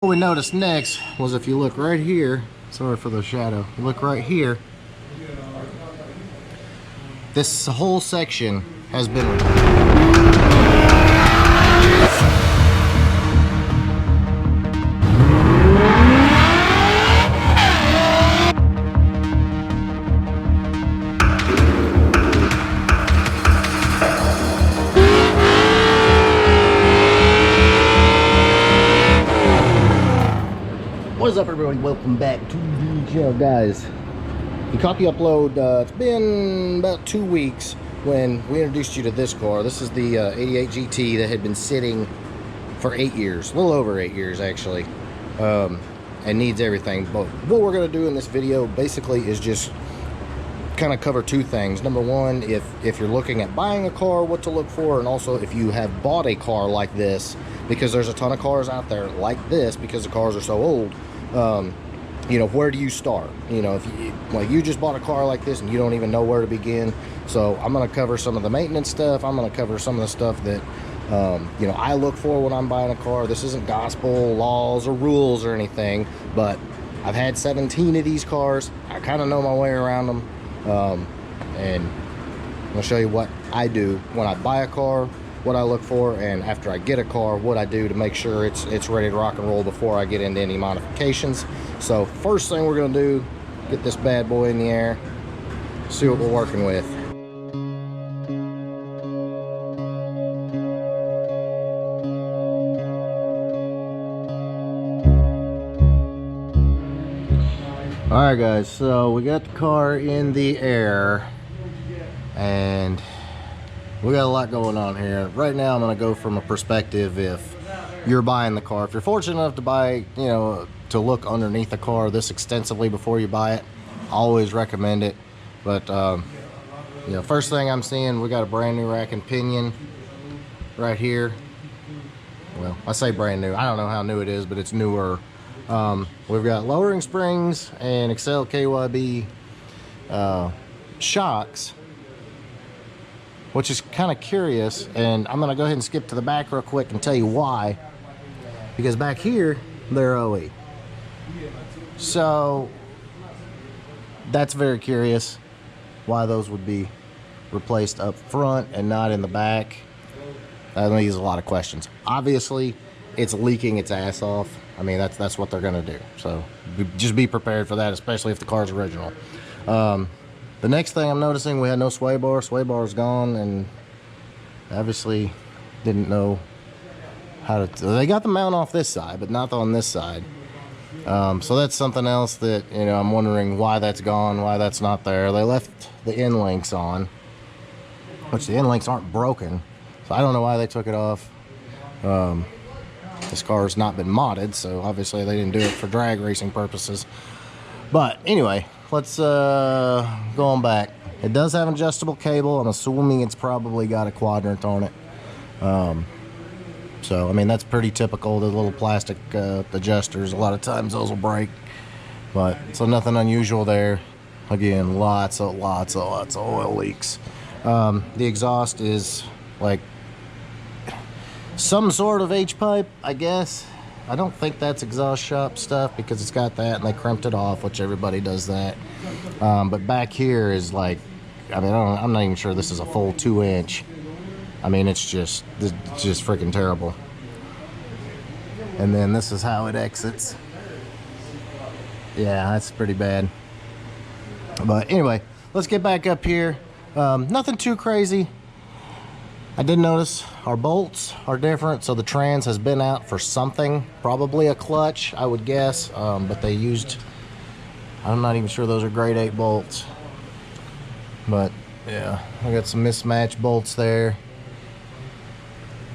What we noticed next was if you look right here, sorry for the shadow, you look right here, this whole section has been What is up, everybody? Welcome back to the channel, guys. We caught the upload. It's been about 2 weeks when we introduced you to this car. This is the 88 GT that had been sitting for 8 years, a little over 8 years actually, and needs everything. But what we're going to do in this video basically is just kind of cover two things. Number one, if you're looking at buying a car, what to look for, and also if you have bought a car like this, because there's a ton of cars out there like this because the cars are so old. You know, where do you start? You know, if you, like, you just bought a car like this and you don't even know where to begin. So I'm going to cover some of the maintenance stuff. I'm going to cover some of the stuff that you know, I look for when I'm buying a car. This isn't gospel laws or rules or anything, but I've had 17 of these cars. I kind of know my way around them, and I'm going to show you what I do when I buy a car, what I look for, and after I get a car, what I do to make sure it's ready to rock and roll before I get into any modifications. So first thing we're going to do, get this bad boy in the air, see what we're working with. Alright guys, so we got the car in the air and we got a lot going on here. Right now I'm going to go from a perspective if you're buying the car. If you're fortunate enough to buy, you know, to look underneath the car this extensively before you buy it, I always recommend it. But, you know, first thing I'm seeing, we got a brand new rack and pinion right here. Well, I say brand new. I don't know how new it is, but it's newer. We've got lowering springs and Excel KYB shocks, which is kind of curious, and I'm going to go ahead and skip to the back real quick and tell you why. Because back here, they're OE. So, that's very curious why those would be replaced up front and not in the back. That leaves a lot of questions. Obviously, it's leaking its ass off. I mean, that's what they're going to do. So, just be prepared for that, especially if the car's original. The next thing I'm noticing, we had no sway bar. Sway bar is gone, and obviously didn't know how to. They got the mount off this side, but not on this side. So that's something else that, you know, I'm wondering why that's gone, why that's not there. They left the end links on, which the end links aren't broken, so I don't know why they took it off. This car's not been modded, so obviously they didn't do it for drag racing purposes. But anyway, let's go on back. It does have an adjustable cable. I'm assuming it's probably got a quadrant on it. So, I mean, that's pretty typical. The little plastic adjusters, a lot of times those will break. But, so nothing unusual there. Again, lots of oil leaks. The exhaust is like some sort of H-pipe, I guess. I don't think that's exhaust shop stuff because it's got that and they crimped it off, which everybody does that. But back here is like, I mean, I'm not even sure this is a full 2-inch. I mean, it's just freaking terrible. And then this is how it exits. Yeah, that's pretty bad. But anyway, let's get back up here. Nothing too crazy. I did notice our bolts are different, so the trans has been out for something, probably a clutch, I would guess, but they used, I'm not even sure those are grade 8 bolts, but yeah, I got some mismatched bolts there,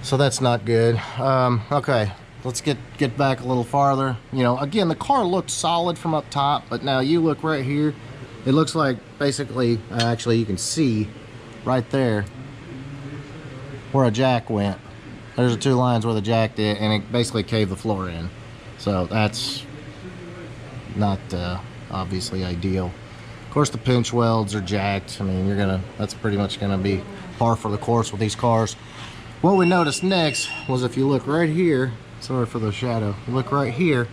so that's not good. Okay, let's get back a little farther. You know, again, the car looked solid from up top, but now you look right here, it looks like basically, actually you can see right there where a jack went. There's the 2 lines where the jack did, and it basically caved the floor in. So that's not obviously ideal. Of course, the pinch welds are jacked. I mean, that's pretty much gonna be par for the course with these cars. What we noticed next was if you look right here, Sorry for the shadow. Look right here.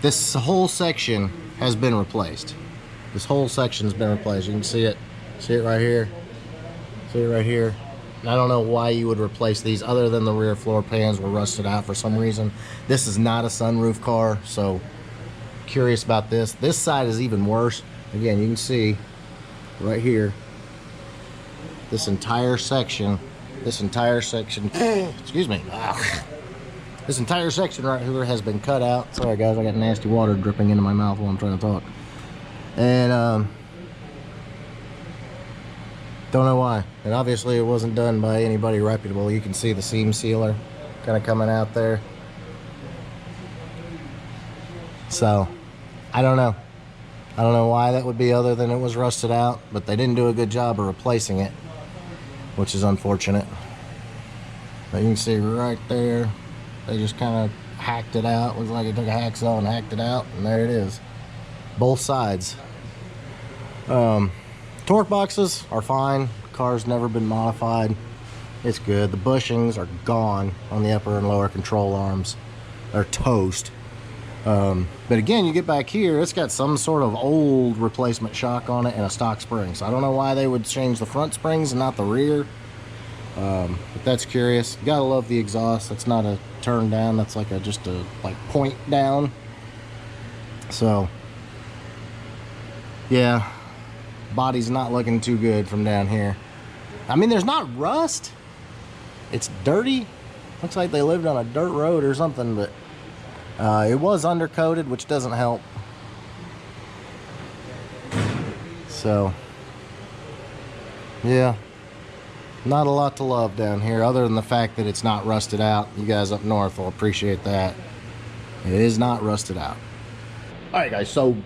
This whole section has been replaced. This whole section has been replaced. You can see it. See it right here. See it right here. And I don't know why you would replace these other than the rear floor pans were rusted out for some reason. This is not a sunroof car, so curious about this. This side is even worse. Again, you can see right here. This entire section, excuse me. This entire section right here has been cut out. Sorry guys, I got nasty water dripping into my mouth while I'm trying to talk. And don't know why. And obviously it wasn't done by anybody reputable. You can see the seam sealer kind of coming out there. So, I don't know. I don't know why that would be other than it was rusted out, but they didn't do a good job of replacing it, which is unfortunate. But you can see right there, they just kind of hacked it out. Looks like it took a hacksaw and hacked it out, and there it is. Both sides. Torque boxes are fine. Car's never been modified. It's good. The bushings are gone on the upper and lower control arms. They're toast. But again, you get back here, it's got some sort of old replacement shock on it and a stock spring. So I don't know why they would change the front springs and not the rear. But that's curious. You gotta love the exhaust. That's not a turn down. That's like just a point down. So yeah, body's not looking too good from down here. I mean, there's not rust. It's dirty. Looks like they lived on a dirt road or something, but it was undercoated, which doesn't help. So yeah, not a lot to love down here other than the fact that it's not rusted out. You guys up north will appreciate that. It is not rusted out. All right guys, so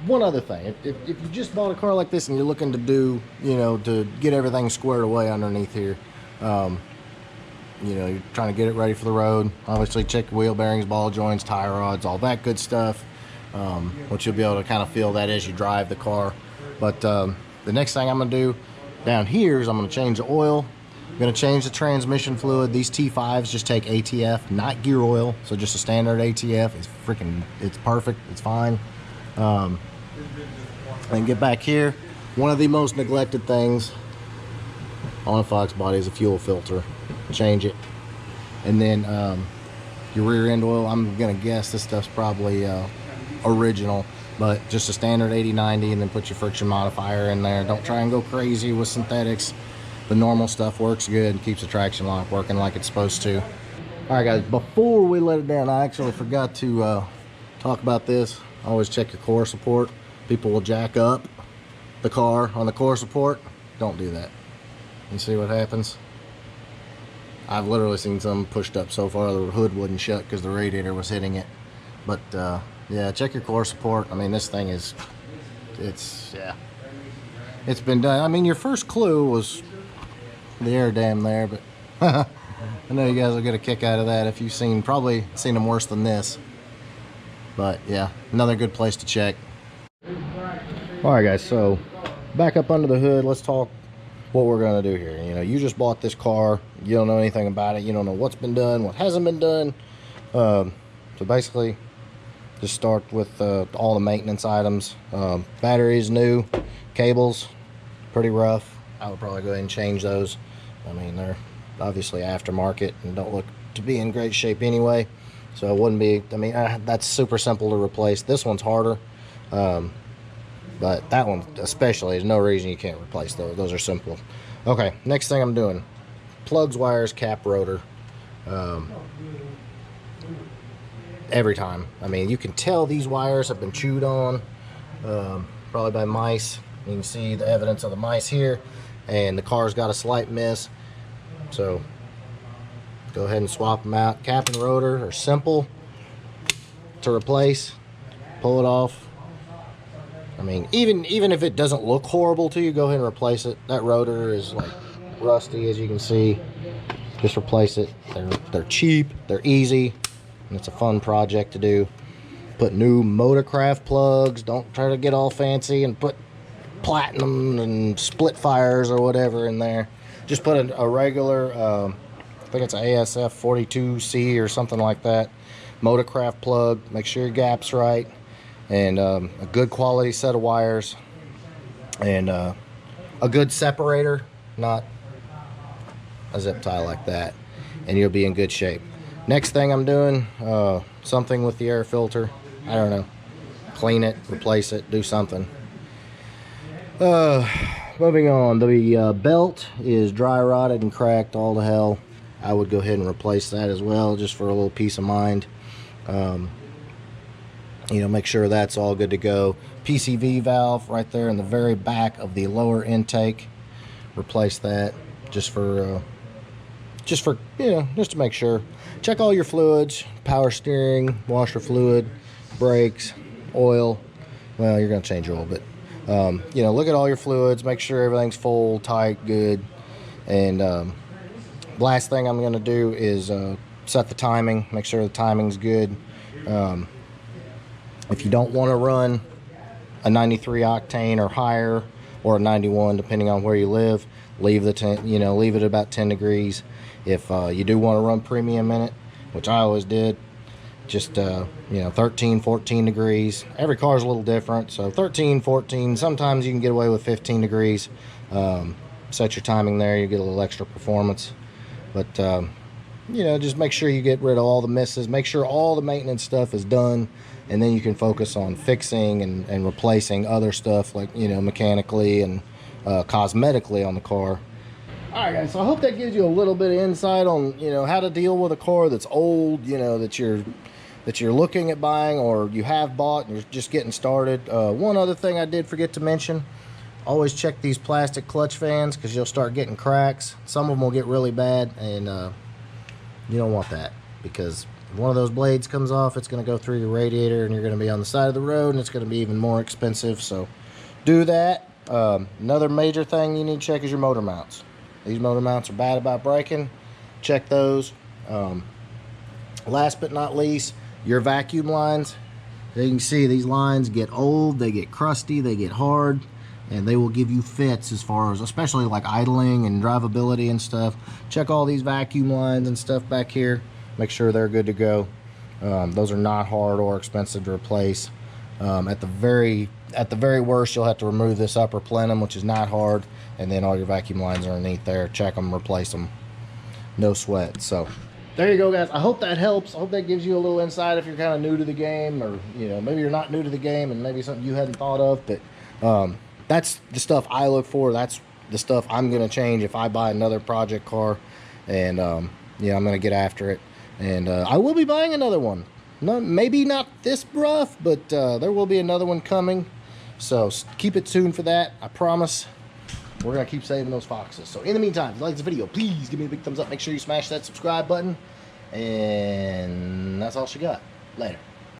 one other thing, if you just bought a car like this and you're looking to do, to get everything squared away underneath here, you're trying to get it ready for the road, obviously check wheel bearings, ball joints, tie rods, all that good stuff, which you'll be able to kind of feel that as you drive the car. But the next thing I'm going to do down here is I'm going to change the oil. I'm going to change the transmission fluid. These T5s just take ATF, not gear oil, so just a standard ATF. It's perfect, it's fine. And get back here, one of the most neglected things on a Fox body is a fuel filter. Change it. And then your rear end oil, I'm gonna guess this stuff's probably original, but just a standard 80/90, and then put your friction modifier in there. Don't try and go crazy with synthetics. The normal stuff works good, keeps the traction lock working like it's supposed to. All right guys, before we let it down, I actually forgot to talk about this. Always check your core support. People will jack up the car on the core support. Don't do that. You see what happens? I've literally seen some pushed up so far the hood wouldn't shut because the radiator was hitting it. But yeah, check your core support. I mean, this thing is, it's been done. I mean, your first clue was the air dam there, but I know you guys will get a kick out of that if you've probably seen them worse than this. But yeah, another good place to check. All right guys, so back up under the hood, let's talk what we're going to do here. You just bought this car, you don't know anything about it, you don't know what's been done, what hasn't been done. So basically just start with all the maintenance items. Batteries new, cables pretty rough. I would probably go ahead and change those. I mean, they're obviously aftermarket and don't look to be in great shape anyway, so it wouldn't be, that's super simple to replace. This one's harder, but that one especially, there's no reason you can't replace those. Those are simple. Okay, next thing I'm doing, plugs, wires, cap, rotor. Every time. I mean, you can tell these wires have been chewed on, probably by mice. You can see the evidence of the mice here, and the car's got a slight miss. So go ahead and swap them out. Cap and rotor are simple to replace. Pull it off. I mean, even if it doesn't look horrible to you, go ahead and replace it. That rotor is like rusty, as you can see. Just replace it. They're cheap, they're easy, and it's a fun project to do. Put new Motorcraft plugs. Don't try to get all fancy and put platinum and split fires or whatever in there. Just put a regular I think it's an ASF 42C or something like that. Motorcraft plug. Make sure your gap's right. And a good quality set of wires. And a good separator, not a zip tie like that. And you'll be in good shape. Next thing I'm doing, something with the air filter. I don't know. Clean it, replace it, do something. Moving on, the belt is dry rotted and cracked all to hell. I would go ahead and replace that as well, just for a little peace of mind. You know, make sure that's all good to go. PCV valve right there in the very back of the lower intake. Replace that just for you know, just to make sure. Check all your fluids: power steering, washer fluid, brakes, oil. Well, you're gonna change oil, but you know, look at all your fluids, make sure everything's full, tight, good. And last thing I'm going to do is set the timing, make sure the timing's good. If you don't want to run a 93 octane or higher, or a 91, depending on where you live, leave leave it about 10 degrees. If you do want to run premium in it, which I always did, just you know, 13, 14 degrees. Every car's a little different, so 13, 14, sometimes you can get away with 15 degrees. Set your timing there, you get a little extra performance. But you know, just make sure you get rid of all the misses, make sure all the maintenance stuff is done, and then you can focus on fixing and replacing other stuff, like, you know, mechanically and cosmetically on the car. Alright guys, so I hope that gives you a little bit of insight on, you know, how to deal with a car that's old, you know, that you're looking at buying, or you have bought and you're just getting started. One other thing I did forget to mention: always check these plastic clutch fans, because you'll start getting cracks. Some of them will get really bad, and you don't want that, because if one of those blades comes off, it's going to go through your radiator and you're going to be on the side of the road, and it's going to be even more expensive. So do that. Another major thing you need to check is your motor mounts. These motor mounts are bad about breaking. Check those. Last but not least, your vacuum lines. As you can see, these lines get old, they get crusty, they get hard, and they will give you fits, as far as especially like idling and drivability and stuff. Check all these vacuum lines and stuff back here. Make sure they're good to go. Those are not hard or expensive to replace. At the very worst, you'll have to remove this upper plenum, which is not hard, and then all your vacuum lines are underneath there. Check them, replace them, no sweat. So there you go, guys. I hope that helps. I hope that gives you a little insight if you're kind of new to the game, or, you know, maybe you're not new to the game and maybe something you hadn't thought of. But that's the stuff I look for. That's the stuff I'm going to change if I buy another project car. And yeah, I'm going to get after it. And I will be buying another one. No, maybe not this rough, but there will be another one coming. So keep it tuned for that. I promise. We're going to keep saving those Foxes. So in the meantime, if you like this video, please give me a big thumbs up. Make sure you smash that subscribe button. And that's all she got. Later.